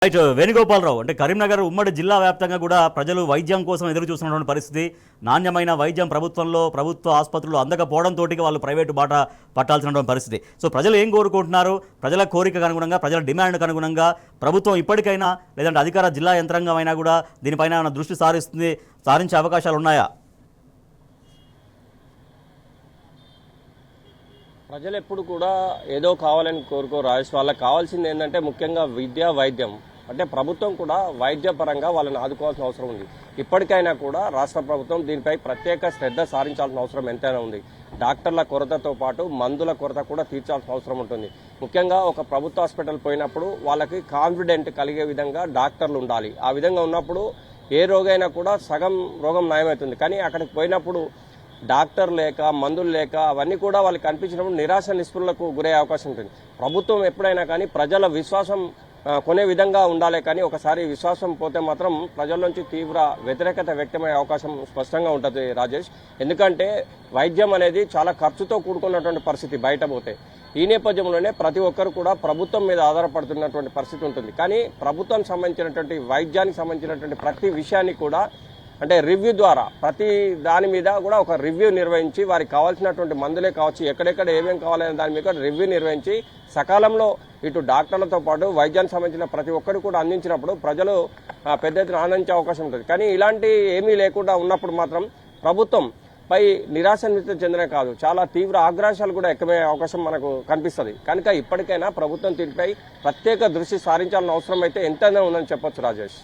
Right Venugopala Rao అంటే కరీంనగర్ ఉమ్మడి జిల్లా వ్యాప్తంగా కూడా ప్రజలు వైద్యం కోసం ఎదురు చూస్తున్నటువంటి పరిస్థితి. నాణ్యమైన వైద్యం ప్రభుత్వ ఆసుపత్రులు అందకపోవడంతో వాళ్ళు ప్రైవేటు బాట పట్టాల్సినటువంటి పరిస్థితి. సో ప్రజలు ఏం కోరుకుంటున్నారు? ప్రజల కోరికకు అనుగుణంగా, ప్రజల డిమాండ్కు అనుగుణంగా ప్రభుత్వం ఇప్పటికైనా లేదంటే అధికార జిల్లా యంత్రాంగం అయినా కూడా దీనిపైన ఏమైనా దృష్టి సారించే అవకాశాలు ఉన్నాయా? ప్రజలు ఎప్పుడు కూడా ఏదో కావాలని కోరుకోరు రాజేష్. వాళ్ళకి కావాల్సింది ఏంటంటే ముఖ్యంగా విద్య, వైద్యం. అంటే ప్రభుత్వం కూడా వైద్యపరంగా వాళ్ళని ఆదుకోవాల్సిన అవసరం ఉంది. ఇప్పటికైనా కూడా రాష్ట్ర ప్రభుత్వం దీనిపై ప్రత్యేక శ్రద్ధ సారించాల్సిన అవసరం ఎంతైనా ఉంది. డాక్టర్ల కొరతతో పాటు మందుల కొరత కూడా తీర్చాల్సిన అవసరం ఉంటుంది. ముఖ్యంగా ఒక ప్రభుత్వ హాస్పిటల్ పోయినప్పుడు వాళ్ళకి కాన్ఫిడెంట్ కలిగే విధంగా డాక్టర్లు ఉండాలి. ఆ విధంగా ఉన్నప్పుడు ఏ రోగైనా కూడా సగం రోగం నయమవుతుంది. కానీ అక్కడికి పోయినప్పుడు డాక్టర్ లేక, మందులు లేక అవన్నీ కూడా వాళ్ళకి కనిపించినప్పుడు నిరాశ నిస్పృహలకు గురయ్యే అవకాశం ఉంటుంది. ప్రభుత్వం ఎప్పుడైనా కానీ ప్రజల విశ్వాసం కొనే విధంగా ఉండాలి. కానీ ఒకసారి విశ్వాసం పోతే మాత్రం ప్రజల నుంచి తీవ్ర వ్యతిరేకత వ్యక్తమయ్యే అవకాశం స్పష్టంగా ఉంటుంది రాజేష్. ఎందుకంటే వైద్యం అనేది చాలా ఖర్చుతో కూడుకున్నటువంటి పరిస్థితి బయట పోతే. ఈ నేపథ్యంలోనే ప్రతి ఒక్కరు కూడా ప్రభుత్వం మీద ఆధారపడుతున్నటువంటి పరిస్థితి ఉంటుంది. కానీ ప్రభుత్వం సంబంధించినటువంటి వైద్యానికి సంబంధించినటువంటి ప్రతి విషయాన్ని కూడా అంటే రివ్యూ ద్వారా ప్రతి దాని మీద కూడా ఒక రివ్యూ నిర్వహించి వారికి కావాల్సినటువంటి మందులే కావచ్చు, ఎక్కడెక్కడ ఏమేమి కావాలనే దాని మీద రివ్యూ నిర్వహించి సకాలంలో ఇటు డాక్టర్లతో పాటు వైద్యానికి సంబంధించిన ప్రతి ఒక్కరు కూడా అందించినప్పుడు ప్రజలు పెద్ద ఎత్తున ఆనందించే అవకాశం ఉంటుంది. కానీ ఇలాంటి ఏమీ లేకుండా ఉన్నప్పుడు మాత్రం ప్రభుత్వం పై నిరాశనితం చెందనే కాదు, చాలా తీవ్ర ఆగ్రహాలు కూడా ఎక్కువయ్యే అవకాశం మనకు కనిపిస్తుంది. కనుక ఇప్పటికైనా ప్రభుత్వం దీనిపై ప్రత్యేక దృష్టి సారించాల్సిన అవసరం అయితే ఎంతైనా ఉందని చెప్పొచ్చు రాజేష్.